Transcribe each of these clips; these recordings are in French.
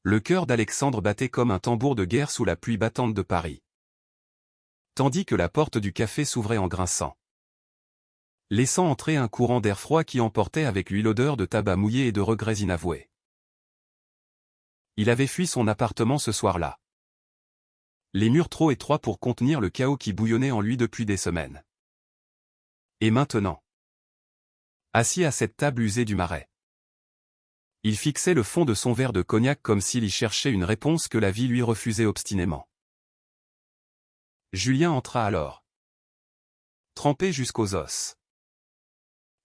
Le cœur d'Alexandre battait comme un tambour de guerre sous la pluie battante de Paris. Tandis que la porte du café s'ouvrait en grinçant, laissant entrer un courant d'air froid qui emportait avec lui l'odeur de tabac mouillé et de regrets inavoués. Il avait fui son appartement ce soir-là. Les murs trop étroits pour contenir le chaos qui bouillonnait en lui depuis des semaines. Et maintenant, assis à cette table usée du Marais, il fixait le fond de son verre de cognac comme s'il y cherchait une réponse que la vie lui refusait obstinément. Julien entra alors, trempé jusqu'aux os,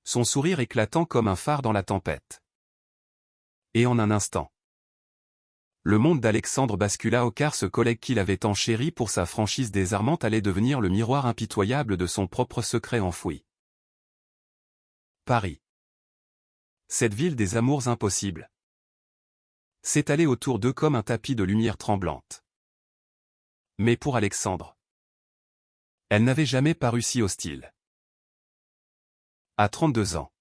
son sourire éclatant comme un phare dans la tempête. Et en un instant, le monde d'Alexandre bascula car ce collègue qu'il avait tant chéri pour sa franchise désarmante allait devenir le miroir impitoyable de son propre secret enfoui. Paris. Cette ville des amours impossibles s'étalait autour d'eux comme un tapis de lumière tremblante. Mais pour Alexandre, elle n'avait jamais paru si hostile. À 32 ans,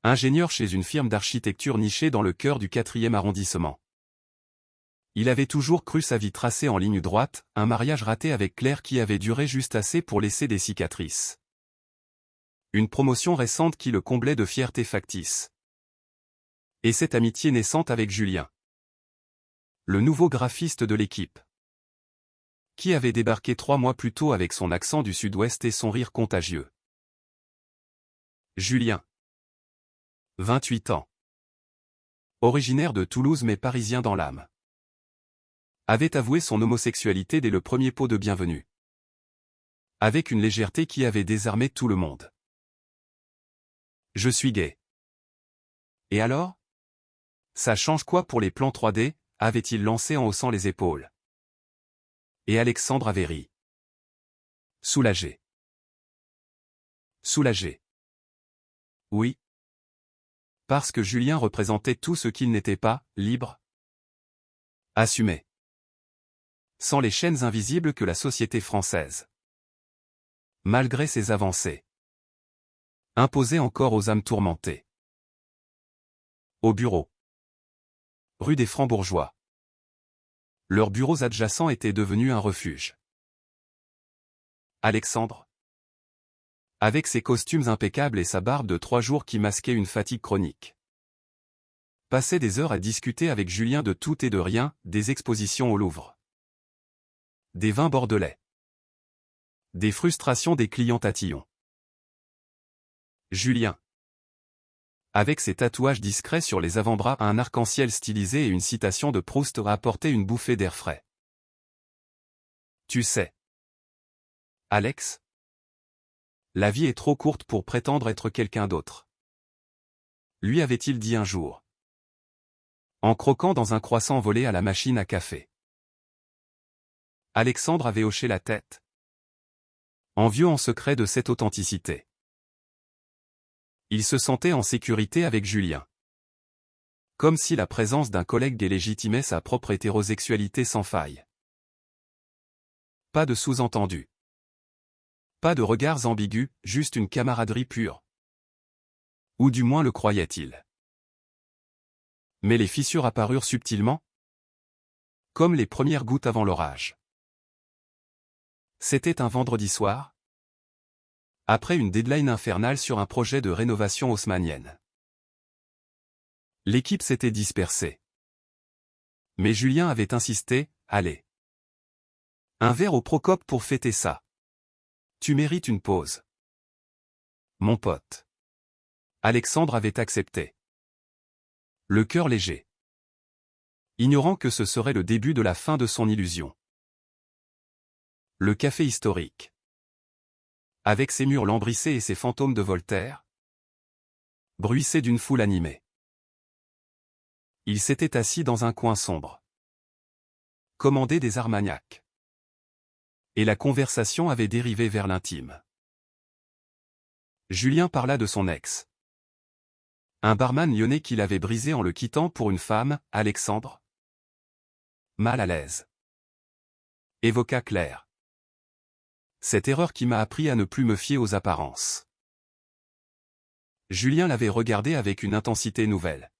ingénieur chez une firme d'architecture nichée dans le cœur du 4e arrondissement, il avait toujours cru sa vie tracée en ligne droite, un mariage raté avec Claire qui avait duré juste assez pour laisser des cicatrices. Une promotion récente qui le comblait de fierté factice. Et cette amitié naissante avec Julien, le nouveau graphiste de l'équipe, qui avait débarqué 3 mois plus tôt avec son accent du sud-ouest et son rire contagieux. Julien, 28 ans, originaire de Toulouse mais parisien dans l'âme, avait avoué son homosexualité dès le premier pot de bienvenue, avec une légèreté qui avait désarmé tout le monde. Je suis gay. Et alors? Ça change quoi pour les plans 3D, avait-il lancé en haussant les épaules. Et Alexandre avait ri. Soulagé. Soulagé. Oui. Parce que Julien représentait tout ce qu'il n'était pas, libre. Assumé. Sans les chaînes invisibles que la société française, malgré ses avancées, imposait encore aux âmes tourmentées. Au bureau. Rue des Francs-Bourgeois. Leurs bureaux adjacents étaient devenus un refuge. Alexandre, avec ses costumes impeccables et sa barbe de 3 jours qui masquait une fatigue chronique, passait des heures à discuter avec Julien de tout et de rien, des expositions au Louvre, des vins bordelais, des frustrations des clients tatillons. Julien, avec ses tatouages discrets sur les avant-bras, un arc-en-ciel stylisé et une citation de Proust, a apporté une bouffée d'air frais. Tu sais, Alex, la vie est trop courte pour prétendre être quelqu'un d'autre, lui avait-il dit un jour, en croquant dans un croissant volé à la machine à café. Alexandre avait hoché la tête, envieux en secret de cette authenticité. Il se sentait en sécurité avec Julien, comme si la présence d'un collègue délégitimait sa propre hétérosexualité sans faille. Pas de sous-entendu. Pas de regards ambigus, juste une camaraderie pure. Ou du moins le croyait-il. Mais les fissures apparurent subtilement, comme les premières gouttes avant l'orage. C'était un vendredi soir, après une deadline infernale sur un projet de rénovation haussmannienne. L'équipe s'était dispersée. Mais Julien avait insisté, allez. Un verre au Procope pour fêter ça. Tu mérites une pause. Mon pote. Alexandre avait accepté. Le cœur léger, ignorant que ce serait le début de la fin de son illusion. Le café historique, avec ses murs lambrissés et ses fantômes de Voltaire, bruissait d'une foule animée. Il s'était assis dans un coin sombre, commandé des Armagnacs. Et la conversation avait dérivé vers l'intime. Julien parla de son ex. Un barman lyonnais qu'il avait brisé en le quittant pour une femme, Alexandre. Mal à l'aise, évoqua Claire. Cette erreur qui m'a appris à ne plus me fier aux apparences. Julien l'avait regardé avec une intensité nouvelle.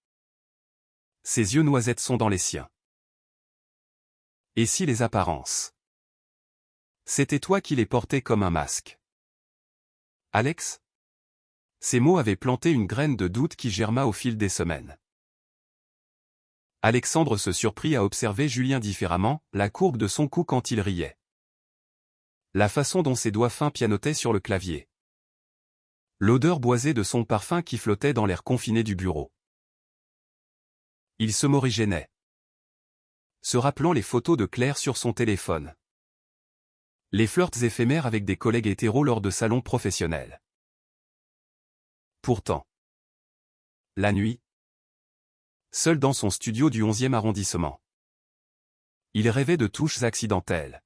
Ses yeux noisettes sont dans les siens. Et si les apparences? C'était toi qui les portais comme un masque. Alex? Ces mots avaient planté une graine de doute qui germa au fil des semaines. Alexandre se surprit à observer Julien différemment, la courbe de son cou quand il riait. La façon dont ses doigts fins pianotaient sur le clavier. L'odeur boisée de son parfum qui flottait dans l'air confiné du bureau. Il se morigénait, se rappelant les photos de Claire sur son téléphone. Les flirts éphémères avec des collègues hétéros lors de salons professionnels. Pourtant, la nuit, seul dans son studio du 11e arrondissement, il rêvait de touches accidentelles,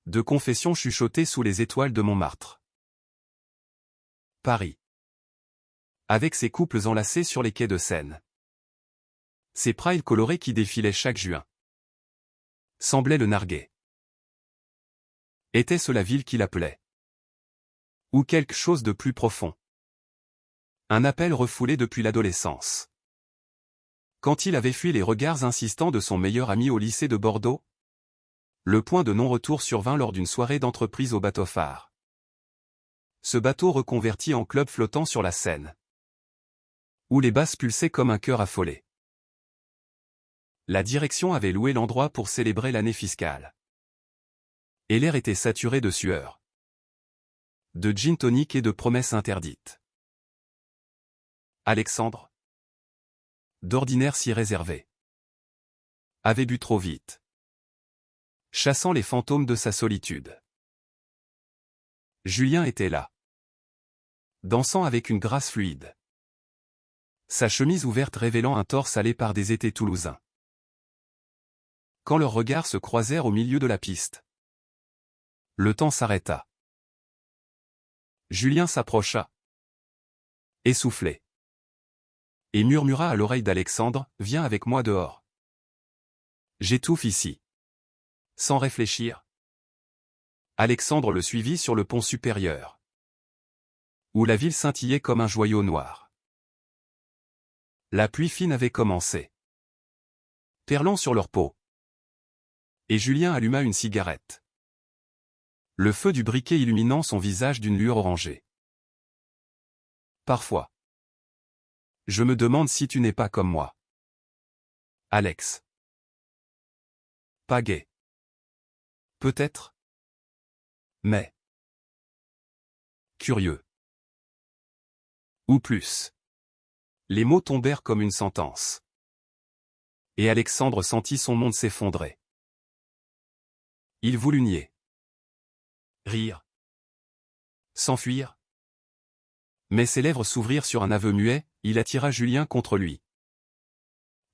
de confessions chuchotées sous les étoiles de Montmartre. Paris. Avec ses couples enlacés sur les quais de Seine. Ses prides colorés qui défilaient chaque juin. Semblaient le narguer. Était-ce la ville qui l'appelait? Ou quelque chose de plus profond? Un appel refoulé depuis l'adolescence. Quand il avait fui les regards insistants de son meilleur ami au lycée de Bordeaux? Le point de non-retour survint lors d'une soirée d'entreprise au bateau phare. Ce bateau reconverti en club flottant sur la Seine. Où les basses pulsaient comme un cœur affolé. La direction avait loué l'endroit pour célébrer l'année fiscale. Et l'air était saturé de sueur. De gin tonic et de promesses interdites. Alexandre, d'ordinaire si réservé, avait bu trop vite, chassant les fantômes de sa solitude. Julien était là, dansant avec une grâce fluide. Sa chemise ouverte révélant un torse allé par des étés toulousains. Quand leurs regards se croisèrent au milieu de la piste, le temps s'arrêta. Julien s'approcha, essoufflé, et murmura à l'oreille d'Alexandre, « Viens avec moi dehors. J'étouffe ici. » Sans réfléchir, Alexandre le suivit sur le pont supérieur, où la ville scintillait comme un joyau noir. La pluie fine avait commencé, perlant sur leur peau. Et Julien alluma une cigarette. Le feu du briquet illuminant son visage d'une lueur orangée. Parfois, je me demande si tu n'es pas comme moi. Alex. Pas gai. Peut-être. Mais. Curieux. Ou plus. Les mots tombèrent comme une sentence. Et Alexandre sentit son monde s'effondrer. Il voulut nier. Rire. S'enfuir. Mais ses lèvres s'ouvrirent sur un aveu muet, il attira Julien contre lui.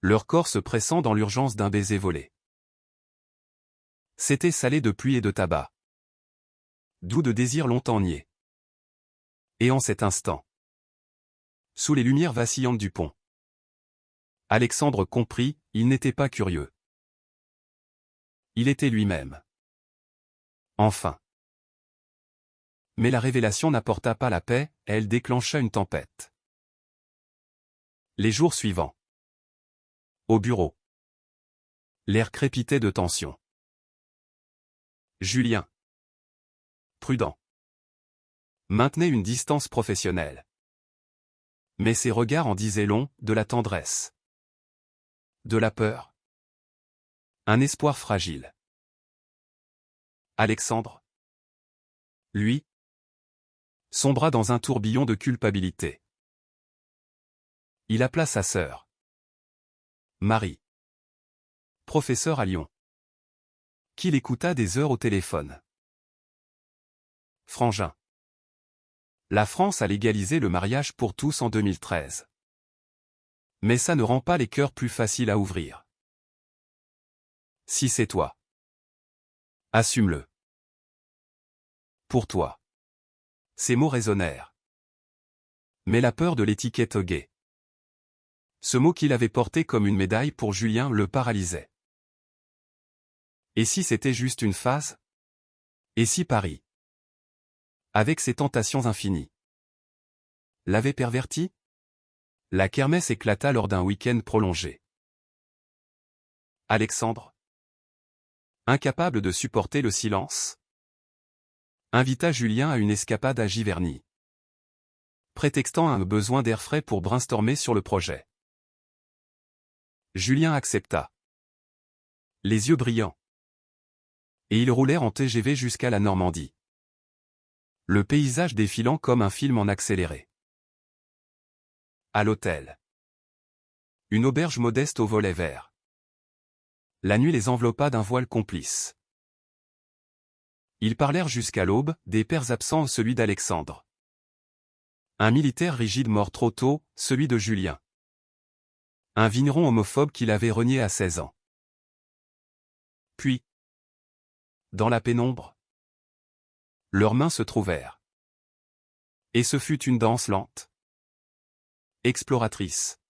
Leur corps se pressant dans l'urgence d'un baiser volé. C'était salé de pluie et de tabac. Doux de désir longtemps nié. Et en cet instant, sous les lumières vacillantes du pont, Alexandre comprit, il n'était pas curieux. Il était lui-même. Enfin. Mais la révélation n'apporta pas la paix, elle déclencha une tempête. Les jours suivants. Au bureau. L'air crépitait de tension. Julien, prudent, maintenait une distance professionnelle. Mais ses regards en disaient long, de la tendresse. De la peur. Un espoir fragile. Alexandre, lui, sombra dans un tourbillon de culpabilité. Il appela sa sœur. Marie. Professeur à Lyon. Qui l'écouta des heures au téléphone. Frangin. La France a légalisé le mariage pour tous en 2013. Mais ça ne rend pas les cœurs plus faciles à ouvrir. Si c'est toi, assume-le. Pour toi. Ces mots résonnèrent. Mais la peur de l'étiquette gay. Ce mot qu'il avait porté comme une médaille pour Julien le paralysait. Et si c'était juste une phase? Et si Paris, avec ses tentations infinies, l'avait perverti? La kermesse éclata lors d'un week-end prolongé. Alexandre, incapable de supporter le silence, invita Julien à une escapade à Giverny, prétextant un besoin d'air frais pour brainstormer sur le projet. Julien accepta, les yeux brillants, et ils roulèrent en TGV jusqu'à la Normandie, le paysage défilant comme un film en accéléré. À l'hôtel, une auberge modeste au volet vert. La nuit les enveloppa d'un voile complice. Ils parlèrent jusqu'à l'aube, des pères absents, celui d'Alexandre. Un militaire rigide mort trop tôt, celui de Julien. Un vigneron homophobe qu'il avait renié à 16 ans. Puis, dans la pénombre, leurs mains se trouvèrent. Et ce fut une danse lente, exploratrice,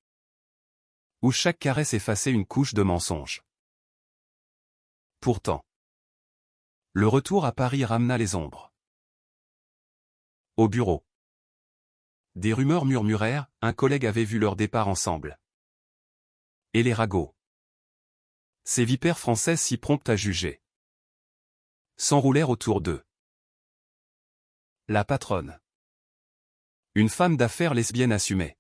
où chaque caresse effaçait une couche de mensonge. Pourtant, le retour à Paris ramena les ombres. Au bureau, des rumeurs murmurèrent, un collègue avait vu leur départ ensemble. Et les ragots, ces vipères françaises si promptes à juger, s'enroulèrent autour d'eux. La patronne, une femme d'affaires lesbienne assumée,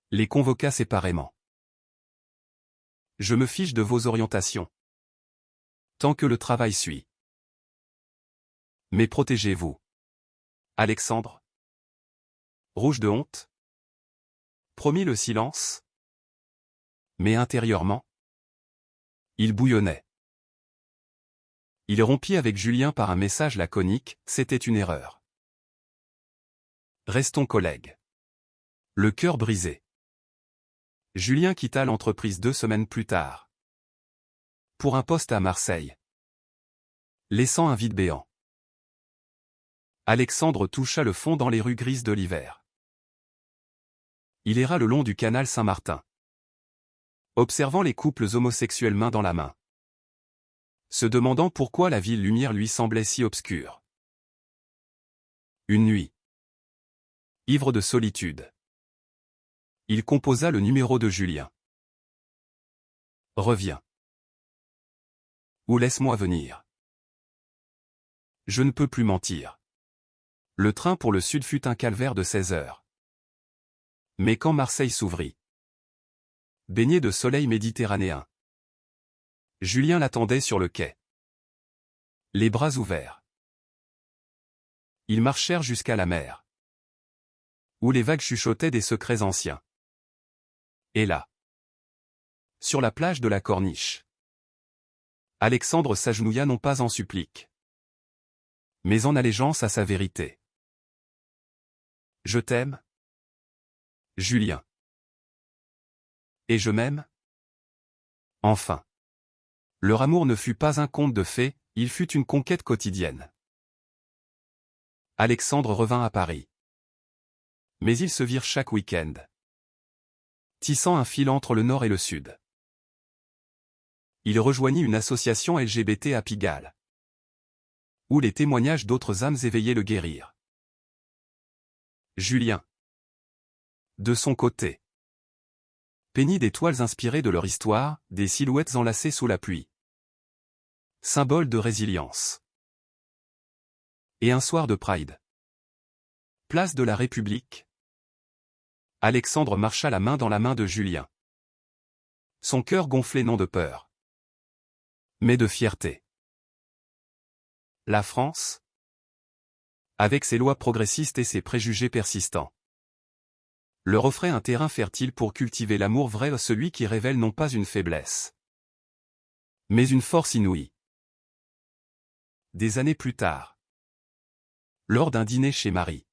les convoqua séparément. Je me fiche de vos orientations, tant que le travail suit. Mais protégez-vous. Alexandre, rouge de honte, promit le silence. Mais intérieurement, il bouillonnait. Il rompit avec Julien par un message laconique, c'était une erreur. Restons collègues. Le cœur brisé, Julien quitta l'entreprise 2 semaines plus tard, pour un poste à Marseille, laissant un vide béant. Alexandre toucha le fond dans les rues grises de l'hiver. Il erra le long du canal Saint-Martin, observant les couples homosexuels main dans la main, se demandant pourquoi la ville lumière lui semblait si obscure. Une nuit, ivre de solitude, il composa le numéro de Julien. Reviens. Ou laisse-moi venir. Je ne peux plus mentir. Le train pour le sud fut un calvaire de 16 heures. Mais quand Marseille s'ouvrit, baigné de soleil méditerranéen, Julien l'attendait sur le quai, les bras ouverts. Ils marchèrent jusqu'à la mer, où les vagues chuchotaient des secrets anciens. Et là, sur la plage de la Corniche, Alexandre s'agenouilla non pas en supplique, mais en allégeance à sa vérité. Je t'aime, Julien. Et je m'aime. Enfin. Leur amour ne fut pas un conte de fées, il fut une conquête quotidienne. Alexandre revint à Paris. Mais ils se virent chaque week-end, tissant un fil entre le nord et le sud. Il rejoignit une association LGBT à Pigalle, où les témoignages d'autres âmes éveillaient le guérir. Julien, de son côté, peignit des toiles inspirées de leur histoire, des silhouettes enlacées sous la pluie, symbole de résilience. Et un soir de Pride, place de la République, Alexandre marcha la main dans la main de Julien. Son cœur gonflait non de peur, mais de fierté. La France, avec ses lois progressistes et ses préjugés persistants, leur offrait un terrain fertile pour cultiver l'amour vrai, celui qui révèle non pas une faiblesse, mais une force inouïe. Des années plus tard, lors d'un dîner chez Marie,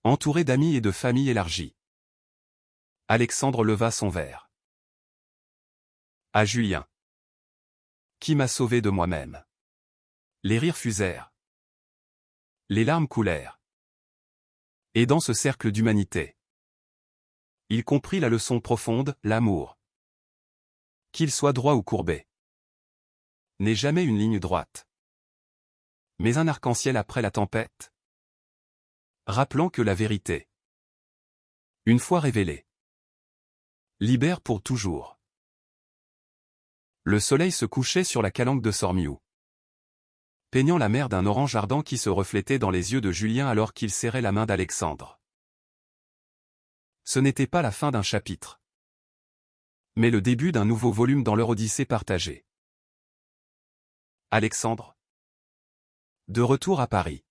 entouré d'amis et de famille élargie, Alexandre leva son verre. À Julien, qui m'a sauvé de moi-même. Les rires fusèrent. Les larmes coulèrent. Et dans ce cercle d'humanité, il comprit la leçon profonde, l'amour, qu'il soit droit ou courbé, n'est jamais une ligne droite, mais un arc-en-ciel après la tempête, rappelant que la vérité, une fois révélée, libère pour toujours. Le soleil se couchait sur la calanque de Sormiou, peignant la mer d'un orange ardent qui se reflétait dans les yeux de Julien alors qu'il serrait la main d'Alexandre. Ce n'était pas la fin d'un chapitre, mais le début d'un nouveau volume dans leur odyssée partagée. Alexandre, de retour à Paris,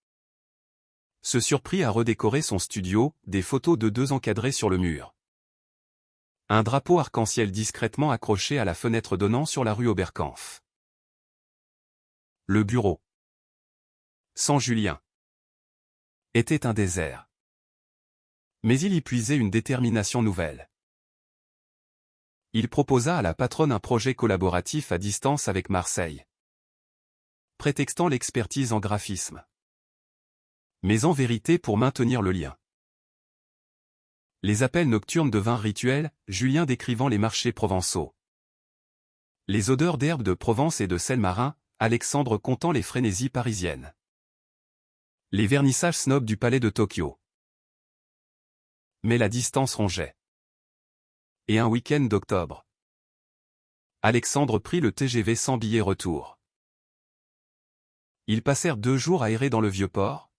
se surprit à redécorer son studio, des photos de deux encadrées sur le mur. Un drapeau arc-en-ciel discrètement accroché à la fenêtre donnant sur la rue Oberkampf. Le bureau, sans Julien, était un désert. Mais il y puisait une détermination nouvelle. Il proposa à la patronne un projet collaboratif à distance avec Marseille, prétextant l'expertise en graphisme, mais en vérité pour maintenir le lien. Les appels nocturnes devinrent rituels, Julien décrivant les marchés provençaux. Les odeurs d'herbes de Provence et de sel marin, Alexandre comptant les frénésies parisiennes. Les vernissages snobs du palais de Tokyo. Mais la distance rongeait. Et un week-end d'octobre, Alexandre prit le TGV sans billet retour. Ils passèrent 2 jours à errer dans le Vieux-Port,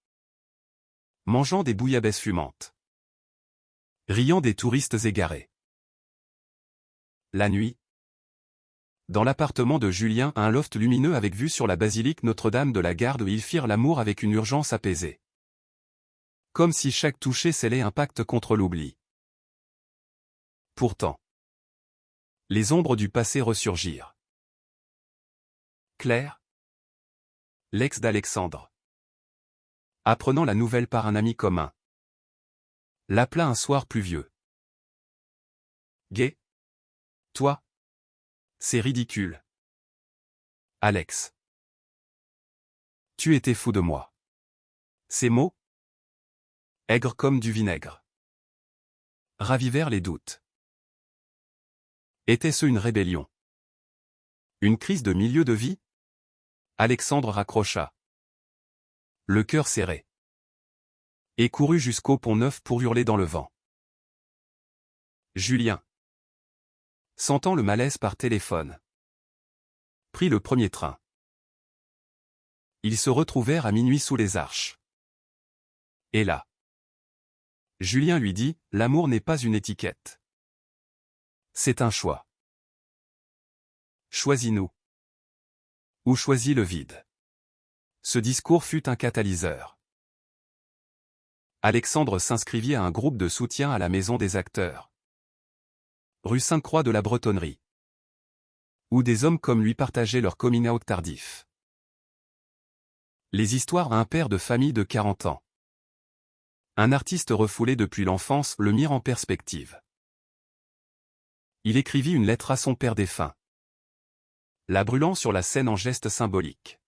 mangeant des bouillabaisse fumantes, riant des touristes égarés. La nuit, dans l'appartement de Julien, un loft lumineux avec vue sur la basilique Notre-Dame de la Garde, où ils firent l'amour avec une urgence apaisée. Comme si chaque toucher scellait un pacte contre l'oubli. Pourtant, les ombres du passé ressurgirent. Claire, l'ex d'Alexandre, apprenant la nouvelle par un ami commun, l'appela un soir pluvieux. Gai, toi, c'est ridicule. Alex, tu étais fou de moi. Ces mots, aigres comme du vinaigre, ravivèrent les doutes. Était-ce une rébellion? Une crise de milieu de vie? Alexandre raccrocha, le cœur serré, et courut jusqu'au pont Neuf pour hurler dans le vent. Julien, sentant le malaise par téléphone, prit le premier train. Ils se retrouvèrent à minuit sous les Arches. Et là, Julien lui dit, l'amour n'est pas une étiquette. C'est un choix. Choisis-nous. Ou choisis le vide. Ce discours fut un catalyseur. Alexandre s'inscrivit à un groupe de soutien à la Maison des Acteurs, rue Sainte-Croix de la Bretonnerie, où des hommes comme lui partageaient leur coming out tardif. Les histoires d'un père de famille de 40 ans. Un artiste refoulé depuis l'enfance le mirent en perspective. Il écrivit une lettre à son père défunt, la brûlant sur la scène en geste symbolique.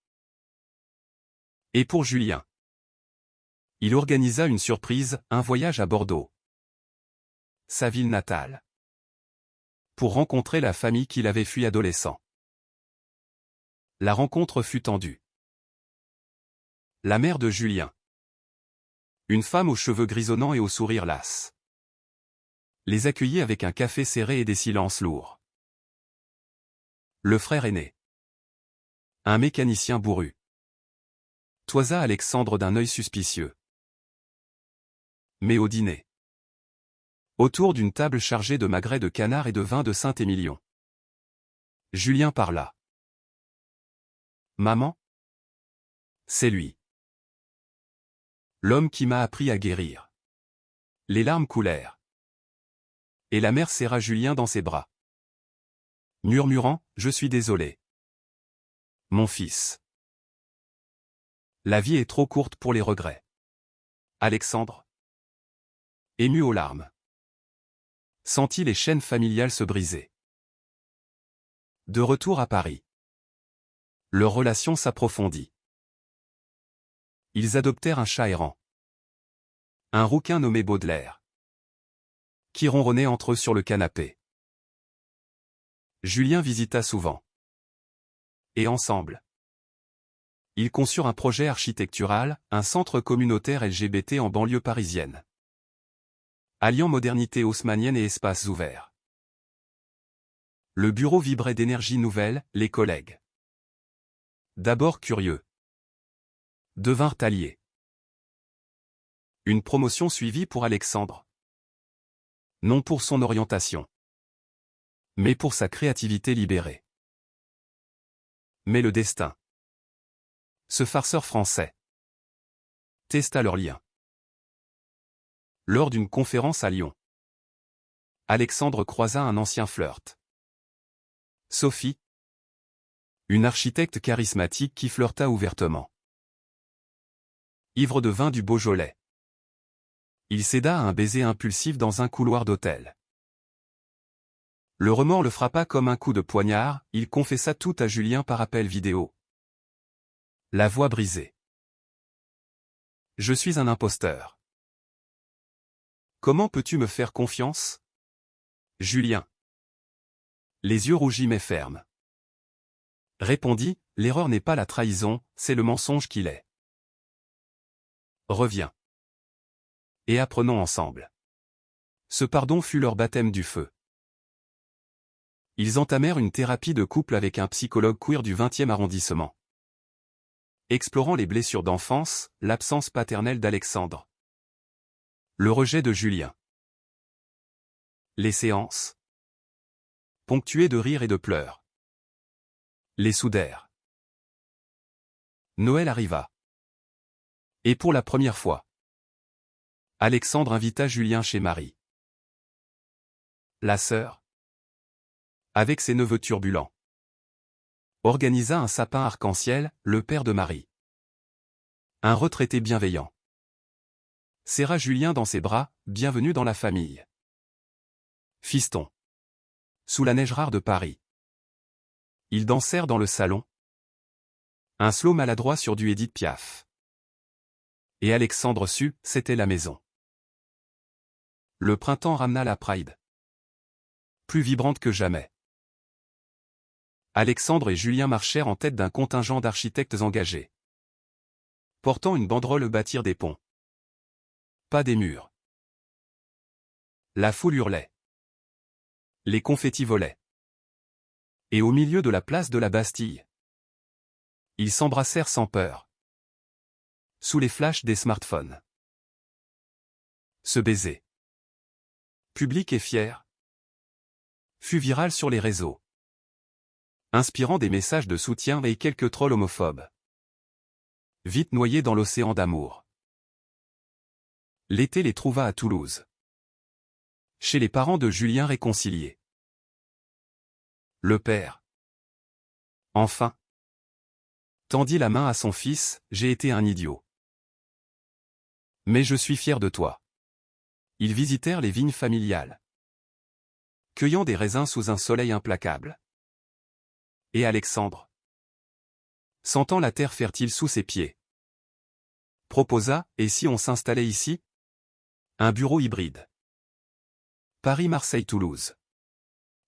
Et pour Julien, il organisa une surprise, un voyage à Bordeaux, sa ville natale, pour rencontrer la famille qu'il avait fui adolescent. La rencontre fut tendue. La mère de Julien, une femme aux cheveux grisonnants et au sourire las, les accueillit avec un café serré et des silences lourds. Le frère aîné, un mécanicien bourru, toisa Alexandre d'un œil suspicieux. Mais au dîner, autour d'une table chargée de magrets de canard et de vin de Saint-Émilion, Julien parla. Maman? C'est lui. L'homme qui m'a appris à guérir. Les larmes coulèrent. Et la mère serra Julien dans ses bras, murmurant, je suis désolé. Mon fils. La vie est trop courte pour les regrets. Alexandre, ému aux larmes, sentit les chaînes familiales se briser. De retour à Paris, leur relation s'approfondit. Ils adoptèrent un chat errant, un rouquin nommé Baudelaire, qui ronronnait entre eux sur le canapé. Julien visita souvent. Et ensemble, ils conçurent un projet architectural, un centre communautaire LGBT en banlieue parisienne, alliant modernité haussmannienne et espaces ouverts. Le bureau vibrait d'énergie nouvelle, les collègues. D'abord curieux. Devinrent alliés. Une promotion suivie pour Alexandre. Non pour son orientation, mais pour sa créativité libérée. Mais le destin. Ce farceur français testa leur lien. Lors d'une conférence à Lyon, Alexandre croisa un ancien flirt. Sophie, une architecte charismatique qui flirta ouvertement. Ivre de vin du Beaujolais, il céda à un baiser impulsif dans un couloir d'hôtel. Le remords le frappa comme un coup de poignard, il confessa tout à Julien par appel vidéo. La voix brisée. Je suis un imposteur. Comment peux-tu me faire confiance? Julien. Les yeux rougis mais fermes. Répondit, l'erreur n'est pas la trahison, c'est le mensonge qui l'est. Reviens. Et apprenons ensemble. Ce pardon fut leur baptême du feu. Ils entamèrent une thérapie de couple avec un psychologue queer du 20e arrondissement. Explorant les blessures d'enfance, l'absence paternelle d'Alexandre. Le rejet de Julien. Les séances. Ponctuées de rires et de pleurs. Les soudèrent. Noël arriva. Et pour la première fois, Alexandre invita Julien chez Marie. La sœur, avec ses neveux turbulents, organisa un sapin arc-en-ciel, le père de Marie. Un retraité bienveillant serra Julien dans ses bras, bienvenue dans la famille. Fiston. Sous la neige rare de Paris. Ils dansèrent dans le salon. Un slow maladroit sur du Édith Piaf. Et Alexandre sut, c'était la maison. Le printemps ramena la Pride. Plus vibrante que jamais. Alexandre et Julien marchèrent en tête d'un contingent d'architectes engagés. Portant une banderole bâtir des ponts. Pas des murs. La foule hurlait. Les confettis volaient. Et au milieu de la place de la Bastille, ils s'embrassèrent sans peur. Sous les flashs des smartphones. Ce baiser, public et fier, fut viral sur les réseaux, inspirant des messages de soutien et quelques trolls homophobes. Vite noyés dans l'océan d'amour. L'été les trouva à Toulouse. Chez les parents de Julien réconciliés. Le père. Enfin. Tendit la main à son fils, j'ai été un idiot. Mais je suis fier de toi. Ils visitèrent les vignes familiales. Cueillant des raisins sous un soleil implacable. Et Alexandre, sentant la terre fertile sous ses pieds, proposa, et si on s'installait ici? Un bureau hybride. Paris-Marseille-Toulouse.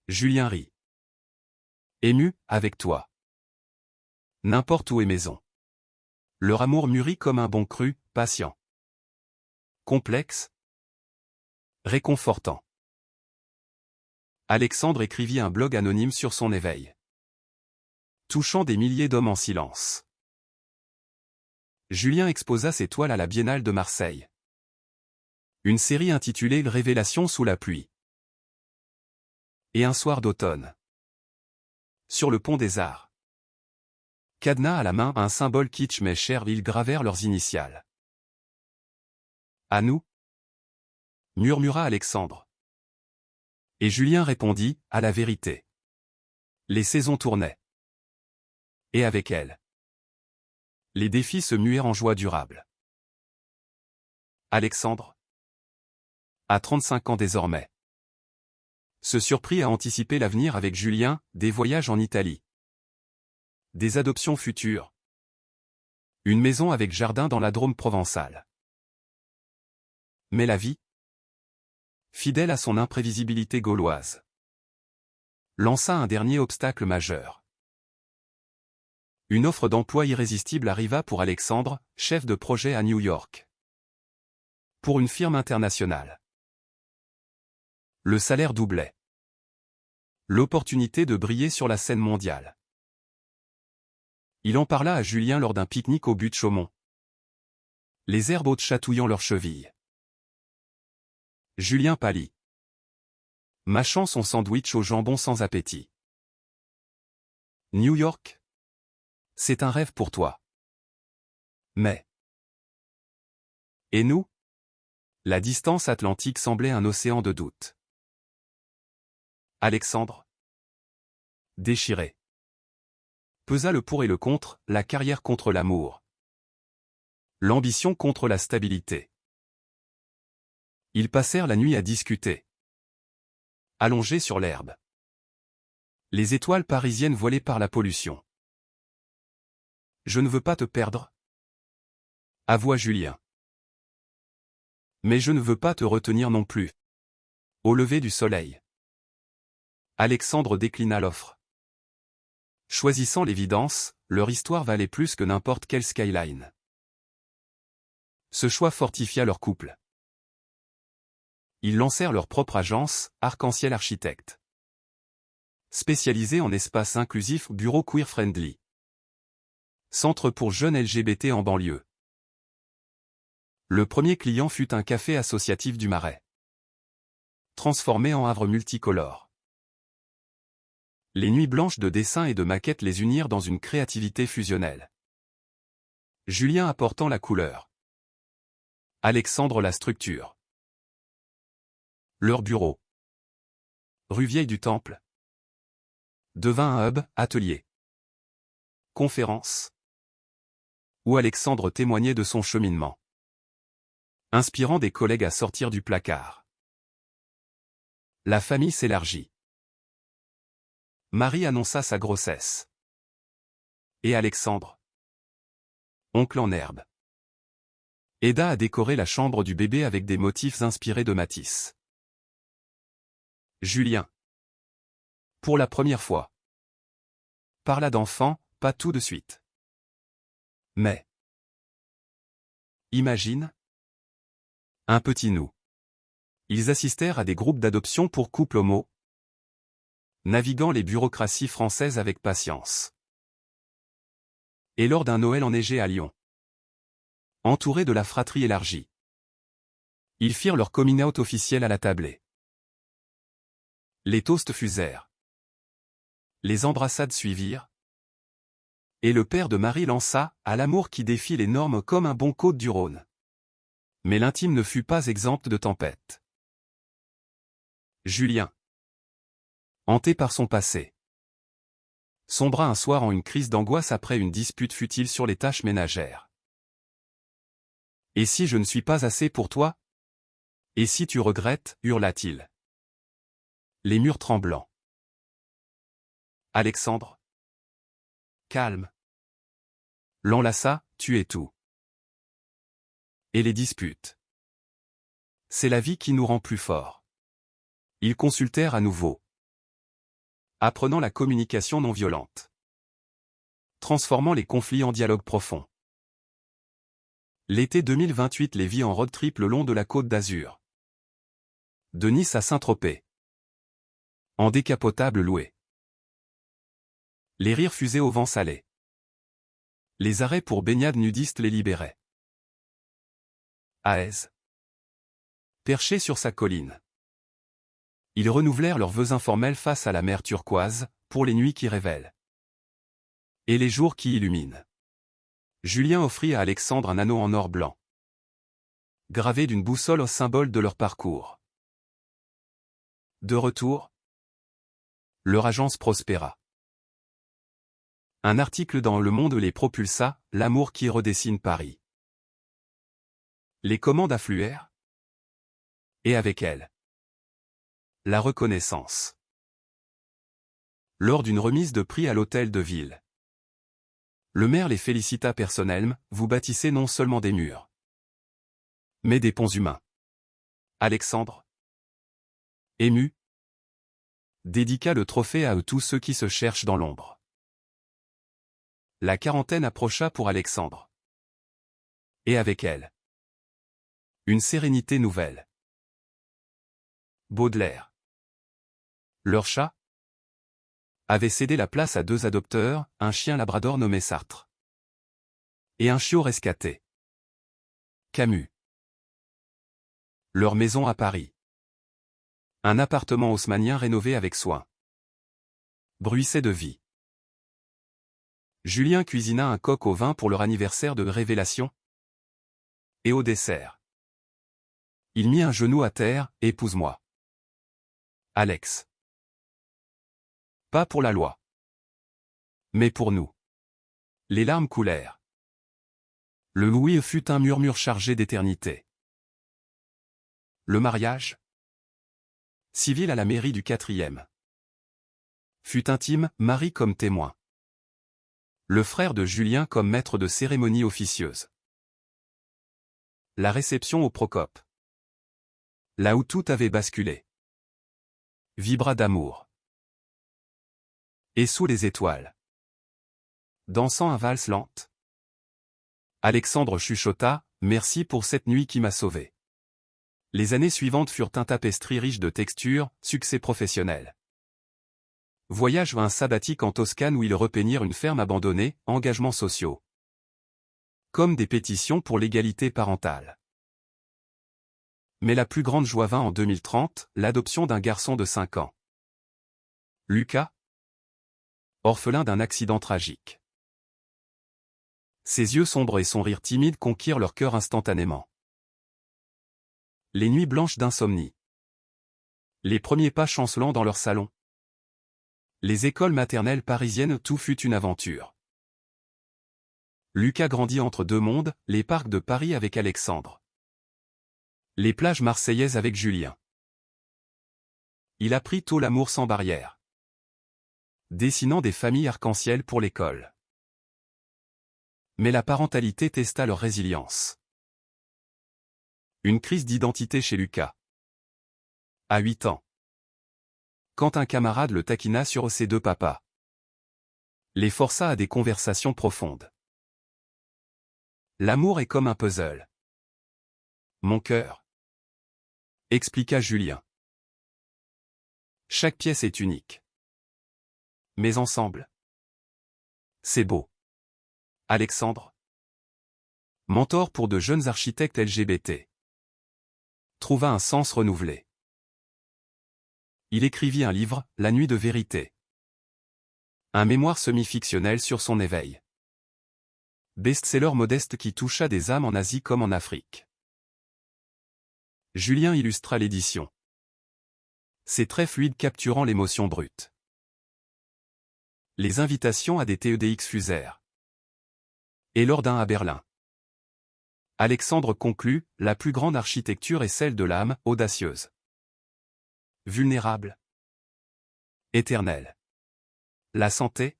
Julien rit. Ému, avec toi. N'importe où est maison. Leur amour mûrit comme un bon cru, patient. Complexe. Réconfortant. Alexandre écrivit un blog anonyme sur son éveil. Touchant des milliers d'hommes en silence. Julien exposa ses toiles à la Biennale de Marseille. Une série intitulée Révélations sous la pluie. Et un soir d'automne. Sur le pont des Arts. Cadenas à la main, un symbole kitsch mais cher, ils gravèrent leurs initiales. À nous? Murmura Alexandre. Et Julien répondit, à la vérité. Les saisons tournaient. Et avec elles, les défis se muèrent en joie durable. Alexandre, à 35 ans désormais, se surprit à anticiper l'avenir avec Julien, des voyages en Italie. Des adoptions futures. Une maison avec jardin dans la Drôme provençale. Mais la vie, fidèle à son imprévisibilité gauloise, lança un dernier obstacle majeur. Une offre d'emploi irrésistible arriva pour Alexandre, chef de projet à New York. Pour une firme internationale. Le salaire doublait. L'opportunité de briller sur la scène mondiale. Il en parla à Julien lors d'un pique-nique au but de Chaumont. Les herbes hautes chatouillant leurs chevilles. Julien pâlit. Mâchant son sandwich au jambon sans appétit. New York? C'est un rêve pour toi. Mais. Et nous? La distance atlantique semblait un océan de doute. Alexandre? Déchiré. Pesa le pour et le contre, la carrière contre l'amour. L'ambition contre la stabilité. Ils passèrent la nuit à discuter. Allongés sur l'herbe. Les étoiles parisiennes voilées par la pollution. Je ne veux pas te perdre, avoua Julien. Mais je ne veux pas te retenir non plus. Au lever du soleil. Alexandre déclina l'offre. Choisissant l'évidence, leur histoire valait plus que n'importe quelle skyline. Ce choix fortifia leur couple. Ils lancèrent leur propre agence, Arc-en-Ciel Architecte. Spécialisée en espaces inclusifs, bureau queer-friendly. Centre pour jeunes LGBT en banlieue. Le premier client fut un café associatif du Marais. Transformé en havre multicolore. Les nuits blanches de dessins et de maquettes les unirent dans une créativité fusionnelle. Julien apportant la couleur. Alexandre la structure. Leur bureau. Rue Vieille du Temple. Devint un hub, atelier. Conférence. Où Alexandre témoignait de son cheminement. Inspirant des collègues à sortir du placard. La famille s'élargit. Marie annonça sa grossesse. Et Alexandre, oncle en herbe, aida à décorer la chambre du bébé avec des motifs inspirés de Matisse. Julien, pour la première fois, parla d'enfant, pas tout de suite. Mais, imagine, un petit nous. Ils assistèrent à des groupes d'adoption pour couples homo, naviguant les bureaucraties françaises avec patience. Et lors d'un Noël enneigé à Lyon, entourés de la fratrie élargie, ils firent leur coming out officiel à la tablée. Les toasts fusèrent. Les embrassades suivirent. Et le père de Marie lança, à l'amour qui défie les normes comme un bon côte du Rhône. Mais l'intime ne fut pas exempte de tempête. Julien, hanté par son passé, sombra un soir en une crise d'angoisse après une dispute futile sur les tâches ménagères. Et si je ne suis pas assez pour toi? Et si tu regrettes, hurla-t-il. Les murs tremblants. Alexandre, calme, l'enlaça, tu es tout. Et les disputes. C'est la vie qui nous rend plus forts. Ils consultèrent à nouveau. Apprenant la communication non violente. Transformant les conflits en dialogue profond. L'été 2028 les vit en road trip le long de la Côte d'Azur. De Nice à Saint-Tropez. En décapotable loué. Les rires fusaient au vent salé. Les arrêts pour baignade nudistes les libéraient. À aise. Perchés sur sa colline. Ils renouvelèrent leurs vœux informels face à la mer turquoise, pour les nuits qui révèlent. Et les jours qui illuminent. Julien offrit à Alexandre un anneau en or blanc. Gravé d'une boussole au symbole de leur parcours. De retour, leur agence prospéra. Un article dans Le Monde les propulsa, l'amour qui redessine Paris. Les commandes affluèrent. Et avec elles, la reconnaissance. Lors d'une remise de prix à l'hôtel de ville, le maire les félicita personnellement, vous bâtissez non seulement des murs, mais des ponts humains. Alexandre, ému, dédiqua le trophée à eux tous ceux qui se cherchent dans l'ombre. La quarantaine approcha pour Alexandre. Et avec elle, une sérénité nouvelle. Baudelaire. Leur chat, avait cédé la place à 2 adopteurs, un chien labrador nommé Sartre et un chiot rescaté. Camus. Leur maison à Paris. Un appartement haussmannien rénové avec soin. Bruissait de vie. Julien cuisina un coq au vin pour leur anniversaire de révélation. Et au dessert, il mit un genou à terre, épouse-moi. Alex. Pas pour la loi, mais pour nous. Les larmes coulèrent. Le oui fut un murmure chargé d'éternité. Le mariage, civil à la mairie du 4e, fut intime, Marie comme témoin. Le frère de Julien comme maître de cérémonie officieuse. La réception au Procope. Là où tout avait basculé. Vibra d'amour. Et sous les étoiles. Dansant un valse lente. Alexandre chuchota, merci pour cette nuit qui m'a sauvé. Les années suivantes furent un tapestrie riche de textures, succès professionnel. Voyage vers un sabbatique en Toscane où ils repeignirent une ferme abandonnée, engagements sociaux. Comme des pétitions pour l'égalité parentale. Mais la plus grande joie vint en 2030, l'adoption d'un garçon de 5 ans. Lucas, orphelin d'un accident tragique. Ses yeux sombres et son rire timide conquirent leur cœur instantanément. Les nuits blanches d'insomnie. Les premiers pas chancelants dans leur salon. Les écoles maternelles parisiennes, tout fut une aventure. Lucas grandit entre 2 mondes, les parcs de Paris avec Alexandre. Les plages marseillaises avec Julien. Il apprit tôt l'amour sans barrière. Dessinant des familles arc-en-ciel pour l'école. Mais la parentalité testa leur résilience. Une crise d'identité chez Lucas. À 8 ans. Quand un camarade le taquina sur ses 2 papas. Les força à des conversations profondes. L'amour est comme un puzzle. Mon cœur, expliqua Julien. Chaque pièce est unique. Mais ensemble, c'est beau. Alexandre, mentor pour de jeunes architectes LGBT, trouva un sens renouvelé. Il écrivit un livre, La Nuit de vérité. Un mémoire semi-fictionnel sur son éveil. Best-seller modeste qui toucha des âmes en Asie comme en Afrique. Julien illustra l'édition. Ses traits fluides capturant l'émotion brute. Les invitations à des TEDx fusèrent. Et lors d'un à Berlin. Alexandre conclut, la plus grande architecture est celle de l'âme, audacieuse. Vulnérable. Éternelle. La santé.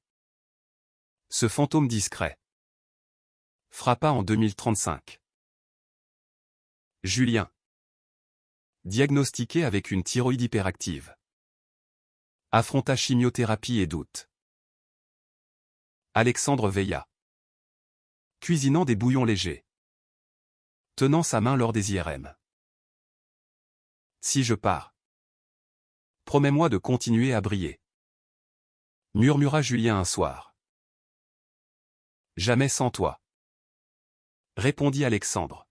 Ce fantôme discret. Frappa en 2035. Julien. Diagnostiqué avec une thyroïde hyperactive. Affronta chimiothérapie et doute. Alexandre veilla. Cuisinant des bouillons légers. Tenant sa main lors des IRM. Si je pars, promets-moi de continuer à briller. Murmura Julien un soir. Jamais sans toi. Répondit Alexandre.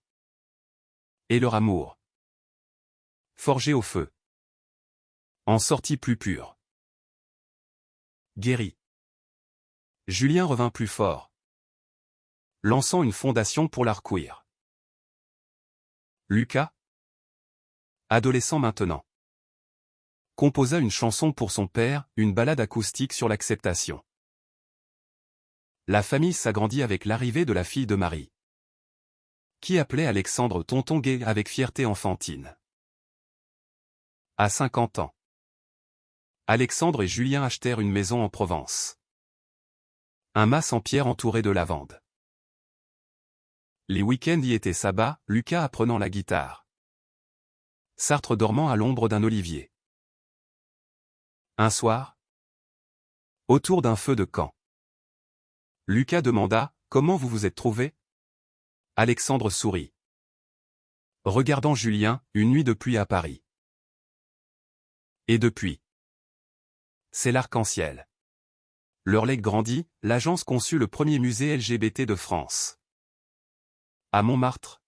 Et leur amour, forgé au feu, en sortit plus pur. Guéri. Julien revint plus fort, lançant une fondation pour l'Arc-Queer. Lucas, adolescent maintenant, composa une chanson pour son père, une ballade acoustique sur l'acceptation. La famille s'agrandit avec l'arrivée de la fille de Marie, qui appelait Alexandre tonton gay avec fierté enfantine. À 50 ans, Alexandre et Julien achetèrent une maison en Provence. Un mas en pierre entouré de lavande. Les week-ends y étaient sabbat, Lucas apprenant la guitare. Sartre dormant à l'ombre d'un olivier. Un soir, autour d'un feu de camp, Lucas demanda, comment vous vous êtes trouvés? Alexandre sourit. Regardant Julien, une nuit de pluie à Paris. Et depuis, c'est l'arc-en-ciel. Leur legs grandit, l'agence conçut le premier musée LGBT de France. À Montmartre.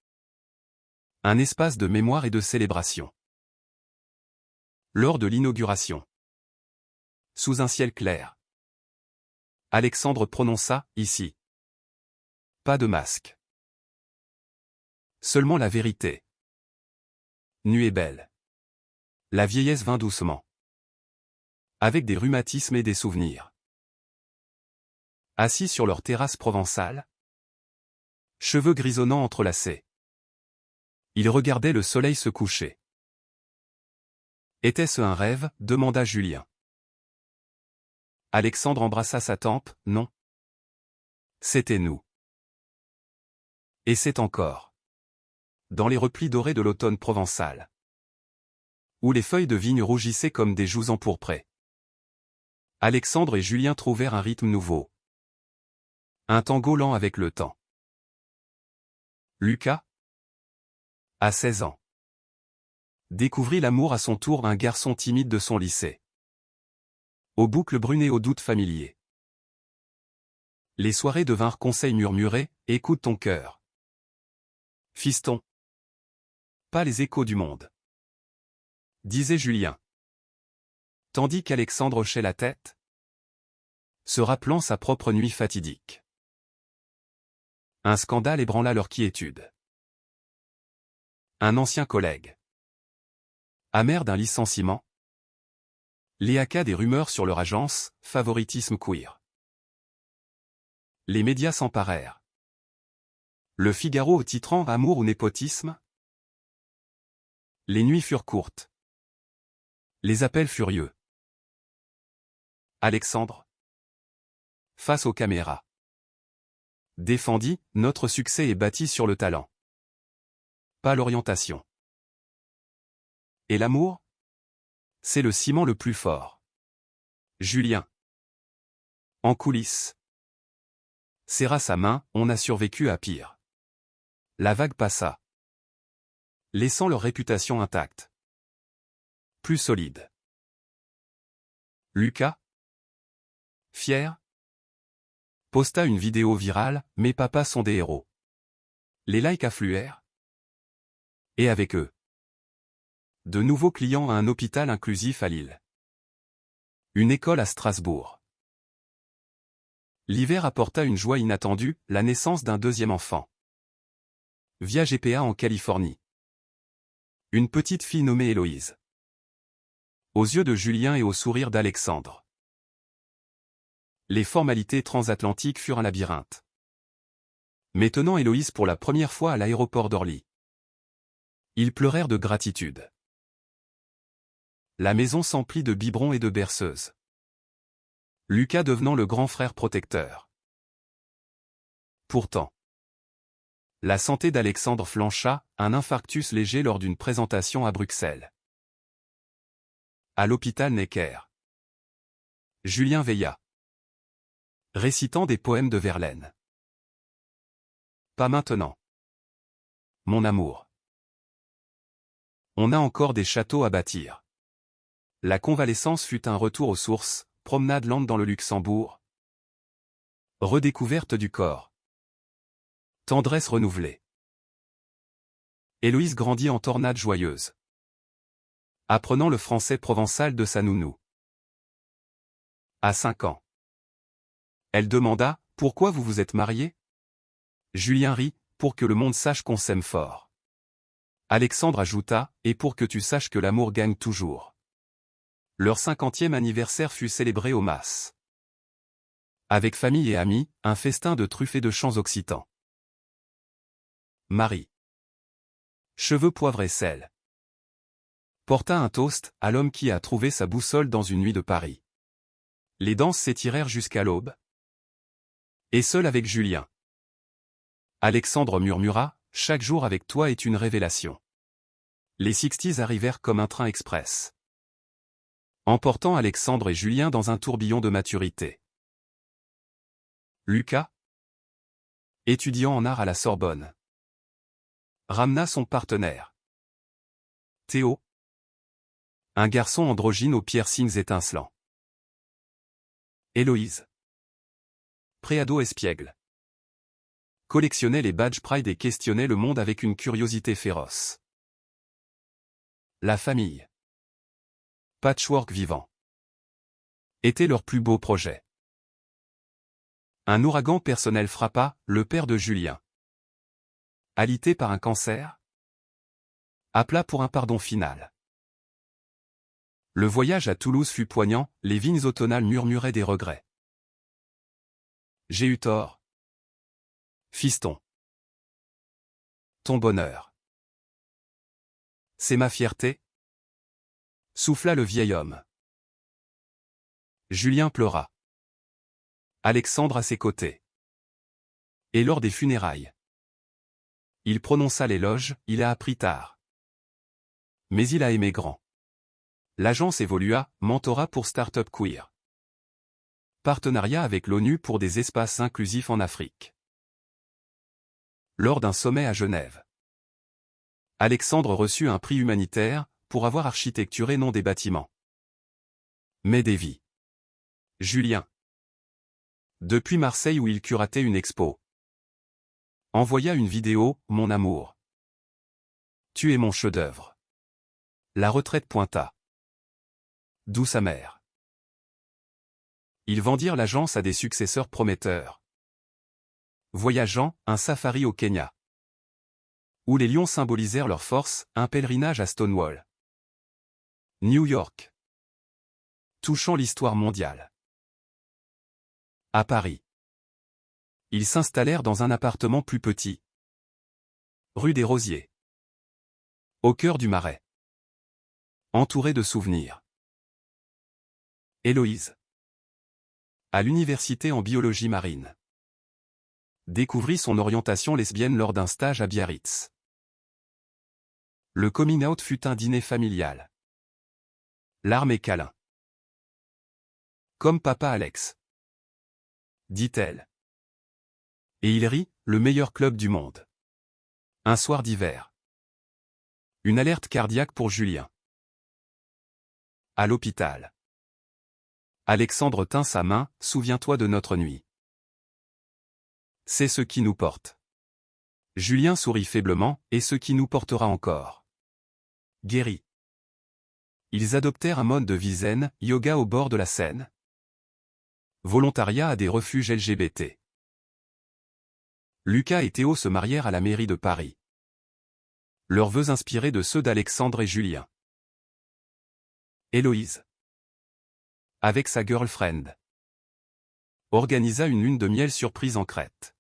Un espace de mémoire et de célébration. Lors de l'inauguration. Sous un ciel clair. Alexandre prononça, ici. Pas de masque. Seulement la vérité. Nue et belle. La vieillesse vint doucement. Avec des rhumatismes et des souvenirs. Assis sur leur terrasse provençale. Cheveux grisonnants entrelacés. Ils regardaient le soleil se coucher. Était-ce un rêve, demanda Julien. Alexandre embrassa sa tempe, non. C'était nous. Et c'est encore. Dans les replis dorés de l'automne provençal. Où les feuilles de vigne rougissaient comme des joues empourprées. Alexandre et Julien trouvèrent un rythme nouveau. Un tango lent avec le temps. Lucas, à 16 ans, découvrit l'amour à son tour, un garçon timide de son lycée. Aux boucles brunées, aux doutes familiers. Les soirées devinrent conseils murmurés, écoute ton cœur. Fiston. Pas les échos du monde. Disait Julien. Tandis qu'Alexandre hochait la tête, se rappelant sa propre nuit fatidique. Un scandale ébranla leur quiétude. Un ancien collègue. Amer d'un licenciement. Léaka des rumeurs sur leur agence, favoritisme queer. Les médias s'emparèrent. Le Figaro au titrant Amour ou népotisme. Les nuits furent courtes. Les appels furieux. Alexandre, face aux caméras, défendit, notre succès est bâti sur le talent. Pas l'orientation. Et l'amour? C'est le ciment le plus fort. Julien. En coulisses. Serra sa main, on a survécu à pire. La vague passa. Laissant leur réputation intacte. Plus solide. Lucas, fier, posta une vidéo virale, mes papas sont des héros. Les likes affluèrent. Et avec eux. De nouveaux clients à un hôpital inclusif à Lille. Une école à Strasbourg. L'hiver apporta une joie inattendue, la naissance d'un deuxième enfant. Via GPA en Californie. Une petite fille nommée Héloïse. Aux yeux de Julien et au sourire d'Alexandre. Les formalités transatlantiques furent un labyrinthe. Mettant Héloïse pour la première fois à l'aéroport d'Orly. Ils pleurèrent de gratitude. La maison s'emplit de biberons et de berceuses. Lucas devenant le grand frère protecteur. Pourtant, la santé d'Alexandre flancha, un infarctus léger lors d'une présentation à Bruxelles. À l'hôpital Necker. Julien veilla. Récitant des poèmes de Verlaine. Pas maintenant. Mon amour. On a encore des châteaux à bâtir. La convalescence fut un retour aux sources, promenade lente dans le Luxembourg. Redécouverte du corps. Tendresse renouvelée. Héloïse grandit en tornade joyeuse. Apprenant le français provençal de sa nounou. À 5 ans. Elle demanda, pourquoi vous vous êtes mariés? Julien rit, pour que le monde sache qu'on s'aime fort. Alexandre ajouta, et pour que tu saches que l'amour gagne toujours. Leur 50e anniversaire fut célébré au Mas. Avec famille et amis, un festin de truffes et de chants occitans. Marie. Cheveux poivre et sel. Porta un toast à l'homme qui a trouvé sa boussole dans une nuit de Paris. Les danses s'étirèrent jusqu'à l'aube. Et seul avec Julien. Alexandre murmura, chaque jour avec toi est une révélation. Les 60s arrivèrent comme un train express. Emportant Alexandre et Julien dans un tourbillon de maturité. Lucas, étudiant en art à la Sorbonne, ramena son partenaire. Théo, un garçon androgyne aux piercings étincelants. Héloïse, préado espiègle. Collectionnait les badges Pride et questionnait le monde avec une curiosité féroce. La famille. Patchwork vivant. Était leur plus beau projet. Un ouragan personnel frappa le père de Julien. Alité par un cancer, appela pour un pardon final. Le voyage à Toulouse fut poignant, les vignes automnales murmuraient des regrets. J'ai eu tort. Fiston. Ton bonheur. C'est ma fierté. Souffla le vieil homme. Julien pleura. Alexandre à ses côtés. Et lors des funérailles. Il prononça l'éloge, il a appris tard. Mais il a aimé grand. L'agence évolua, mentorat pour Startup Queer. Partenariat avec l'ONU pour des espaces inclusifs en Afrique. Lors d'un sommet à Genève. Alexandre reçut un prix humanitaire, pour avoir architecturé non des bâtiments, mais des vies. Julien. Depuis Marseille où il curatait une expo. Envoya une vidéo, mon amour. Tu es mon chef-d'œuvre. La retraite pointa. D'où sa mère. Ils vendirent l'agence à des successeurs prometteurs. Voyageant, un safari au Kenya. Où les lions symbolisèrent leur force, un pèlerinage à Stonewall. New York. Touchant l'histoire mondiale. À Paris. Ils s'installèrent dans un appartement plus petit. Rue des Rosiers. Au cœur du Marais. Entouré de souvenirs. Héloïse. À l'université en biologie marine. Découvrit son orientation lesbienne lors d'un stage à Biarritz. Le coming out fut un dîner familial. Larmes et câlins. Comme papa Alex. Dit-elle. Et il rit, le meilleur club du monde. Un soir d'hiver. Une alerte cardiaque pour Julien. À l'hôpital. Alexandre tint sa main, souviens-toi de notre nuit. C'est ce qui nous porte. Julien sourit faiblement, et ce qui nous portera encore. Guéri. Ils adoptèrent un mode de vie zen, yoga au bord de la Seine. Volontariat à des refuges LGBT. Lucas et Théo se marièrent à la mairie de Paris. Leurs vœux inspirés de ceux d'Alexandre et Julien. Héloïse. Avec sa girlfriend. Organisa une lune de miel surprise en Crète.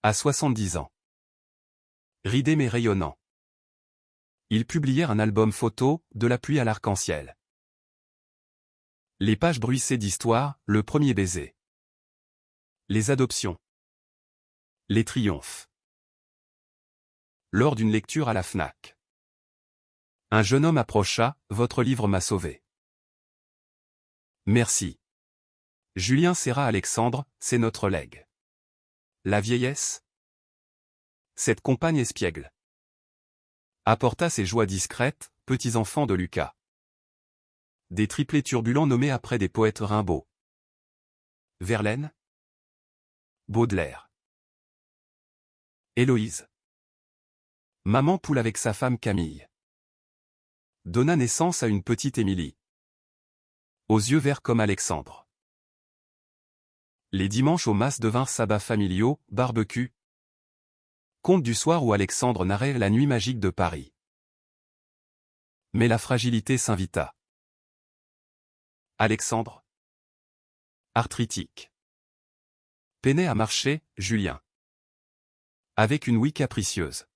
À 70 ans. Ridé mais rayonnant. Ils publièrent un album photo, de la pluie à l'arc-en-ciel. Les pages bruissaient d'histoire, le premier baiser. Les adoptions. Les triomphes. Lors d'une lecture à la Fnac. Un jeune homme approcha, votre livre m'a sauvé. Merci. Julien serra Alexandre, c'est notre legs. La vieillesse. Cette compagne espiègle. Apporta ses joies discrètes, petits-enfants de Lucas. Des triplés turbulents nommés après des poètes Rimbaud. Verlaine. Baudelaire. Héloïse. Maman poule avec sa femme Camille. Donna naissance à une petite Émilie. Aux yeux verts comme Alexandre. Les dimanches au mas devinrent sabbats familiaux, barbecue. Conte du soir où Alexandre narrait la nuit magique de Paris. Mais la fragilité s'invita. Alexandre. Arthritique. Peinait à marcher, Julien. Avec une ouïe capricieuse.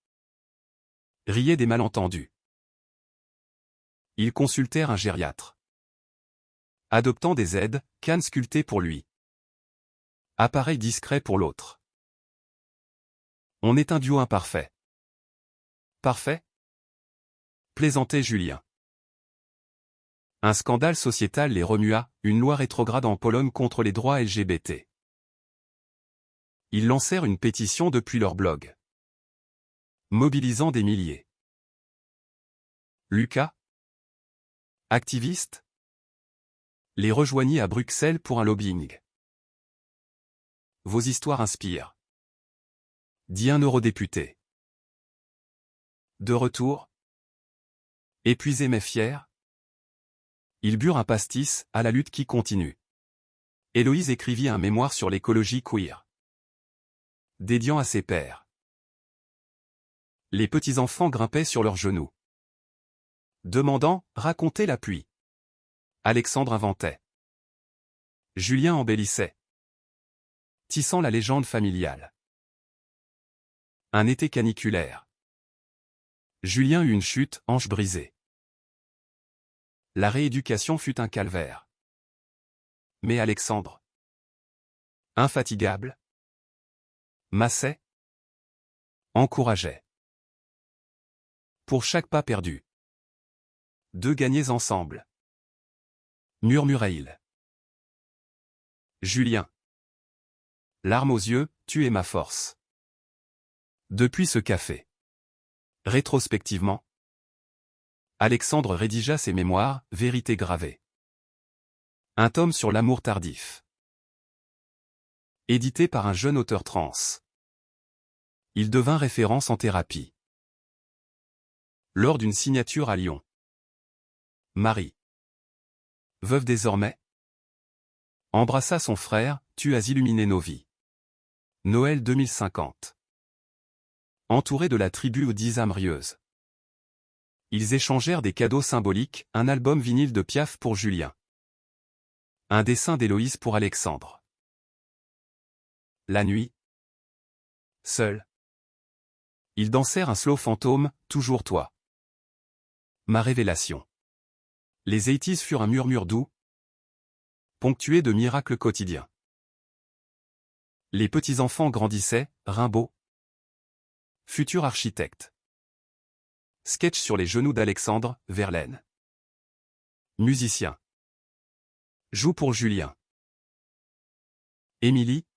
Riait des malentendus. Ils consultèrent un gériatre. Adoptant des aides, canne sculptée pour lui. Appareil discret pour l'autre. On est un duo imparfait. Parfait? Plaisantait Julien. Un scandale sociétal les remua, une loi rétrograde en Pologne contre les droits LGBT. Ils lancèrent une pétition depuis leur blog. Mobilisant des milliers. Lucas, activiste, les rejoignit à Bruxelles pour un lobbying. vos histoires inspirent. Dit un eurodéputé. De retour, épuisé mais fier, ils burent un pastis à la lutte qui continue. Héloïse écrivit un mémoire sur l'écologie queer, dédiant à ses pairs. Les petits-enfants grimpaient sur leurs genoux, demandant « Racontez la pluie ». Alexandre inventait. Julien embellissait, tissant la légende familiale. Un été caniculaire. Julien eut une chute, hanche brisée. La rééducation fut un calvaire. Mais Alexandre, infatigable, massait, encourageait. Pour chaque pas perdu, 2 gagnés ensemble, murmurait-il. Julien. Larmes aux yeux, tu es ma force. Depuis ce café. Rétrospectivement, Alexandre rédigea ses mémoires, Vérité gravée. Un tome sur l'amour tardif. Édité par un jeune auteur trans. Il devint référence en thérapie. Lors d'une signature à Lyon. Marie, veuve désormais, embrassa son frère, tu as illuminé nos vies. Noël 2050. Entourés de la tribu aux 10 âmes rieuses. Ils échangèrent des cadeaux symboliques, un album vinyle de Piaf pour Julien. Un dessin d'Héloïse pour Alexandre. La nuit. Seuls. Ils dansèrent un slow fantôme, toujours toi. Ma révélation. Les 80s furent un murmure doux, ponctué de miracles quotidiens. Les petits-enfants grandissaient, Rimbaud. Futur architecte. Sketch sur les genoux d'Alexandre, Verlaine. Musicien. Joue pour Julien. Émilie.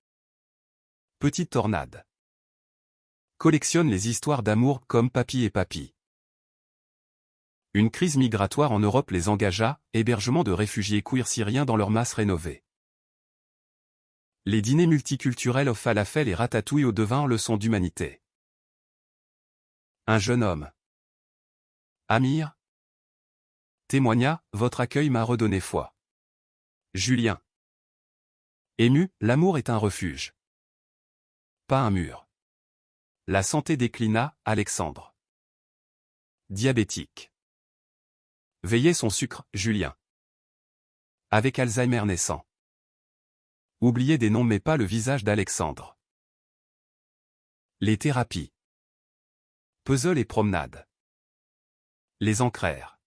Petite tornade. Collectionne les histoires d'amour comme Papy et Papy. Une crise migratoire en Europe les engagea, hébergement de réfugiés queer syriens dans leur masse rénovée. Les dîners multiculturels au falafel et ratatouille au devinrent leçon d'humanité. Un jeune homme. Amir. Témoigna, votre accueil m'a redonné foi. Julien. Ému, l'amour est un refuge. Pas un mur. La santé déclina, Alexandre. Diabétique. Veillez son sucre, Julien. Avec Alzheimer naissant. Oubliez des noms mais pas le visage d'Alexandre. Les thérapies. Puzzle et promenade. Les ancrèrent.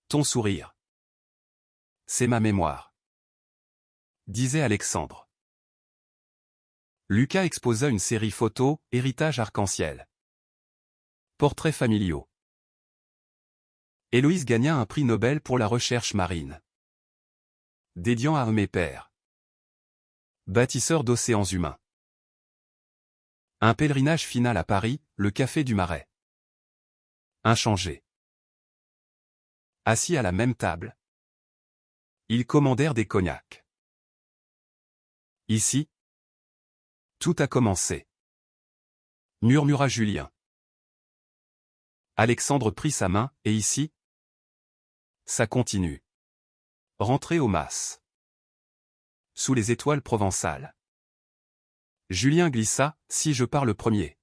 Ton sourire. C'est ma mémoire. Disait Alexandre. Lucas exposa une série photo, héritage arc-en-ciel. Portraits familiaux. Héloïse gagna un prix Nobel pour la recherche marine. Dédiant à mes pères. Bâtisseur d'océans humains. Un pèlerinage final à Paris, le Café du Marais. Inchangé. Assis à la même table. Ils commandèrent des cognacs. Ici, tout a commencé. Murmura Julien. Alexandre prit sa main, et ici, ça continue. Rentrez au mas. Sous les étoiles provençales. Julien glissa, si je pars le premier.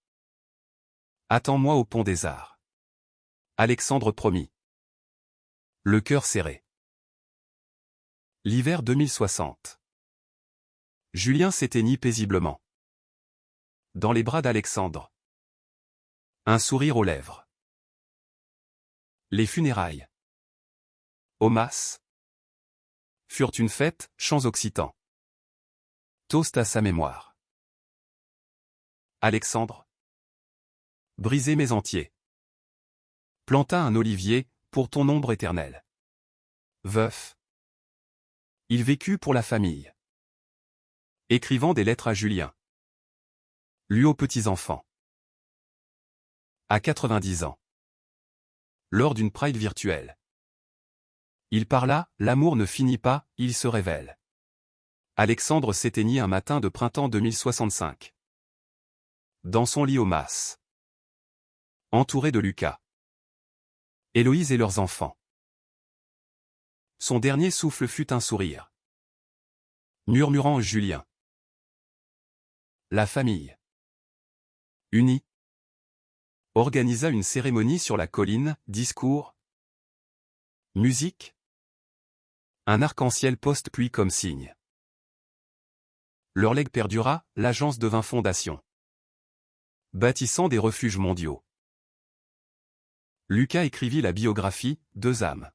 Attends-moi au pont des Arts. Alexandre promit. Le cœur serré. L'hiver 2060. Julien s'éteignit paisiblement. Dans les bras d'Alexandre. Un sourire aux lèvres. Les funérailles. Au mas. Furent une fête, chants occitans. Toast à sa mémoire. Alexandre. Brisé mes entiers. Planta un olivier, pour ton ombre éternelle. Veuf. Il vécut pour la famille. Écrivant des lettres à Julien. Lu aux petits-enfants. À 90 ans. Lors d'une Pride virtuelle. Il parla, l'amour ne finit pas, il se révèle. Alexandre s'éteignit un matin de printemps 2065. Dans son lit au mas. Entouré de Lucas, Héloïse et leurs enfants. Son dernier souffle fut un sourire. Murmurant Julien. La famille, unie, organisa une cérémonie sur la colline, discours, musique, un arc-en-ciel post-pluie comme signe. Leur legs perdura, l'agence devint fondation, bâtissant des refuges mondiaux. Lucas écrivit la biographie, Deux âmes.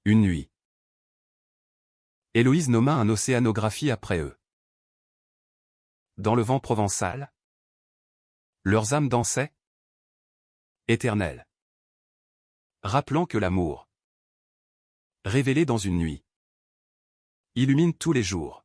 Une nuit. Héloïse nomma un océanographie après eux. Dans le vent provençal, leurs âmes dansaient, éternelles, rappelant que l'amour, révélé dans une nuit, illumine tous les jours.